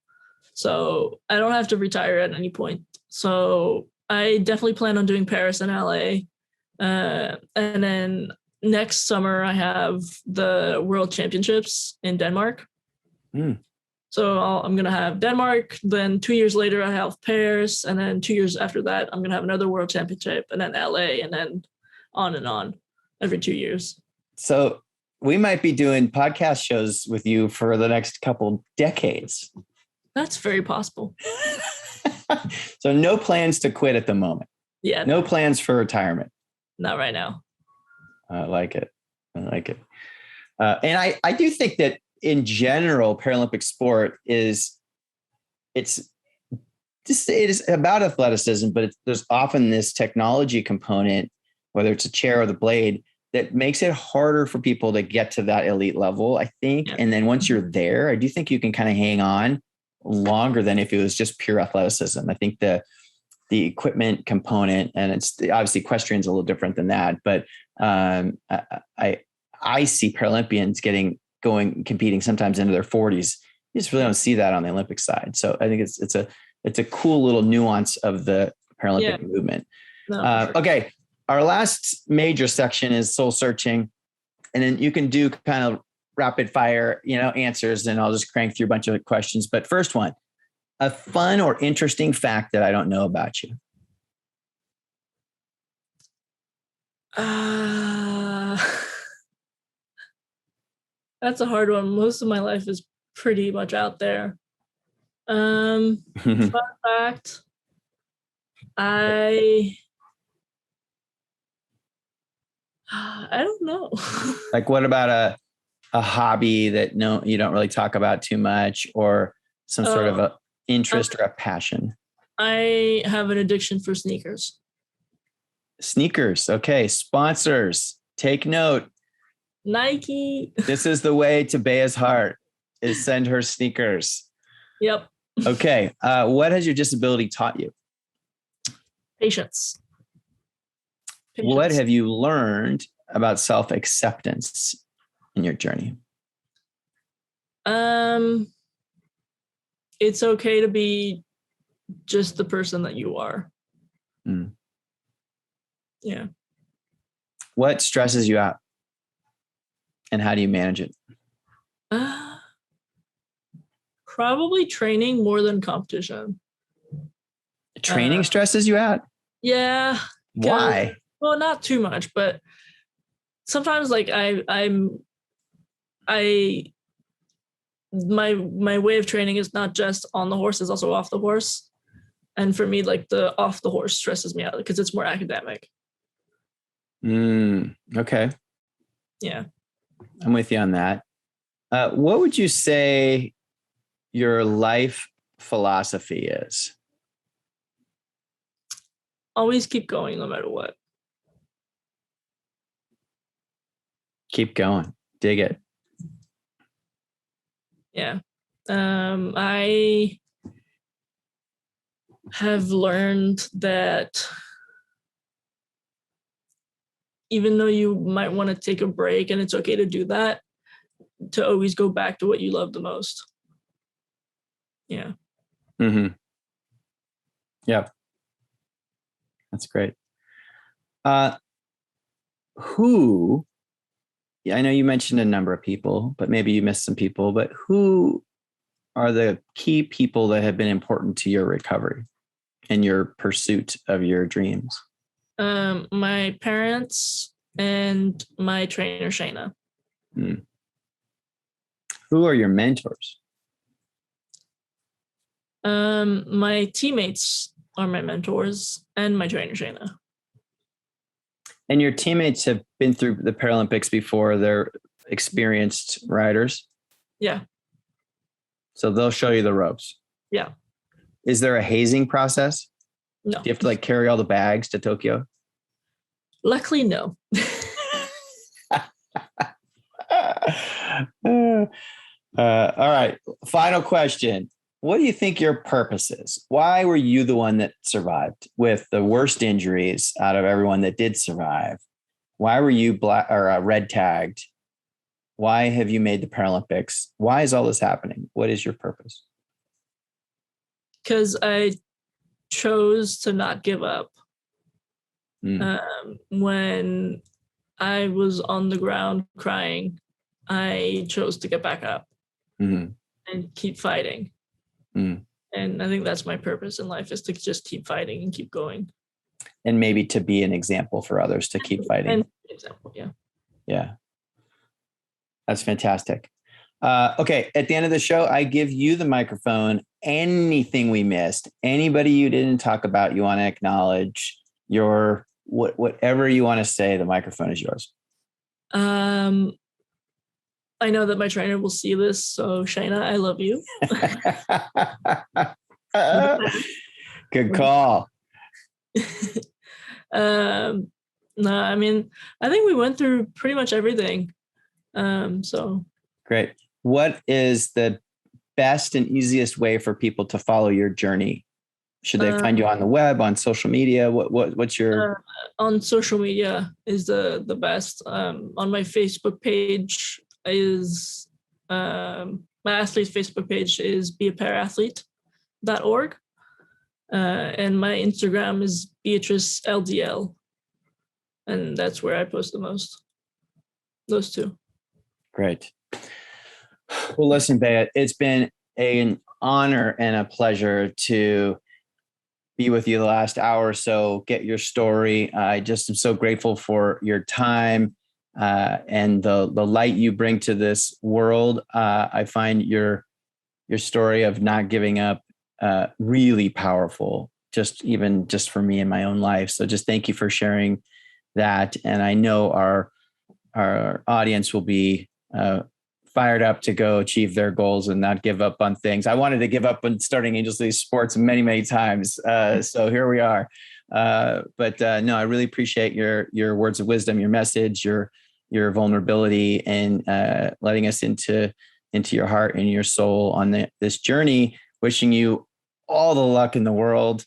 So I don't have to retire at any point. So I definitely plan on doing Paris and LA. And then next summer I have the World Championships in Denmark. So I'm going to have Denmark. Then 2 years later, I have Paris. And then 2 years after that, I'm going to have another World Championship, and then LA, and then on every 2 years. So we might be doing podcast shows with you for the next couple decades. That's very possible. So no plans to quit at the moment. Yeah. No plans for retirement. Not right now. I like it. And I do think that in general, Paralympic sport it is about athleticism, but there's often this technology component, whether it's a chair or the blade, that makes it harder for people to get to that elite level, I think. Yeah. And then once you're there, I do think you can kind of hang on longer than if it was just pure athleticism. I think the equipment component, and it's obviously equestrian's a little different than that, but I see Paralympians competing sometimes into their 40s. You just really don't see that on the Olympic side. So I think it's a cool little nuance of the Paralympic movement. No, sure. Okay. Our last major section is soul searching, and then you can do kind of rapid fire, answers, and I'll just crank through a bunch of questions. But first one, a fun or interesting fact that I don't know about you. That's a hard one. Most of my life is pretty much out there. Fun fact, I don't know. Like, what about a hobby that you don't really talk about too much, or some sort of a interest or a passion? I have an addiction for sneakers. Sneakers. Okay. Sponsors, take note. Nike. This is the way to Bea's heart, is send her sneakers. Yep. Okay. What has your disability taught you? Patience. What have you learned about self-acceptance in your journey? It's okay to be just the person that you are. Yeah. What stresses you out, and how do you manage it? Probably training more than competition. Training stresses you out? Yeah. Why? Well, not too much, but sometimes like my way of training is not just on the horse, it's also off the horse. And for me, like the off the horse stresses me out because it's more academic. Okay. Yeah. I'm with you on that. What would you say your life philosophy is? Always keep going no matter what. Keep going. Dig it. Yeah. I have learned that even though you might want to take a break, and it's okay to do that, to always go back to what you love the most. Yeah. Mm-hmm. Yeah. That's great. I know you mentioned a number of people, but maybe you missed some people, but who are the key people that have been important to your recovery and your pursuit of your dreams? My parents and my trainer, Shayna. Who are your mentors? My teammates are my mentors, and my trainer, Shayna. And your teammates have been through the Paralympics before. They're experienced riders? Yeah. So they'll show you the ropes. Yeah. Is there a hazing process? No. Do you have to like carry all the bags to Tokyo? Luckily, no. All right. Final question. What do you think your purpose is? Why were you the one that survived with the worst injuries out of everyone that did survive? Why were you red tagged? Why have you made the Paralympics? Why is all this happening? What is your purpose? Because I chose to not give up. When I was on the ground crying, I chose to get back up and keep fighting. And I think that's my purpose in life, is to just keep fighting and keep going. And maybe to be an example for others to keep fighting. And example, yeah. Yeah. That's fantastic. Okay. At the end of the show, I give you the microphone. Anything we missed, anybody you didn't talk about, you want to acknowledge, whatever you want to say, the microphone is yours. I know that my trainer will see this, so Shayna, I love you. Good call. No, I mean, I think we went through pretty much everything. So great. What is the best and easiest way for people to follow your journey? Should they find you on the web, on social media? What's your on social media is the best. On my Facebook page is my athlete's Facebook page is beaparaathlete.org. And my Instagram is Beatrice LDL. And that's where I post the most. Those two. Great. Well, listen, Bea, it's been an honor and a pleasure to be with you the last hour or so, get your story. I just am so grateful for your time and the light you bring to this world. I find your story of not giving up really powerful, just for me in my own life. So just thank you for sharing that. And I know our audience will be fired up to go achieve their goals and not give up on things. I wanted to give up on starting Angel City Sports many, many times. So here we are. But no, I really appreciate your words of wisdom, your message, your vulnerability, and letting us into your heart and your soul on this journey. Wishing you all the luck in the world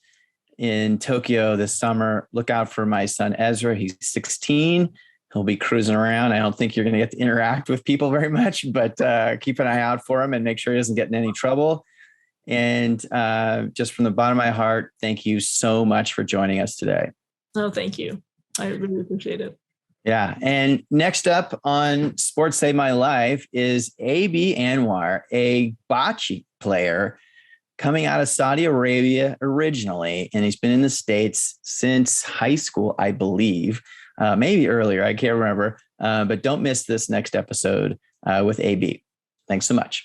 in Tokyo this summer. Look out for my son, Ezra. He's 16. He'll be cruising around. I don't think you're going to get to interact with people very much, but keep an eye out for him and make sure he doesn't get in any trouble. And just from the bottom of my heart, thank you so much for joining us today. Oh, thank you. I really appreciate it. Yeah. And next up on Sports Save My Life is AB Anwar, a bocce player coming out of Saudi Arabia originally. And he's been in the States since high school, I believe. Maybe earlier, I can't remember, but don't miss this next episode with AB. Thanks so much.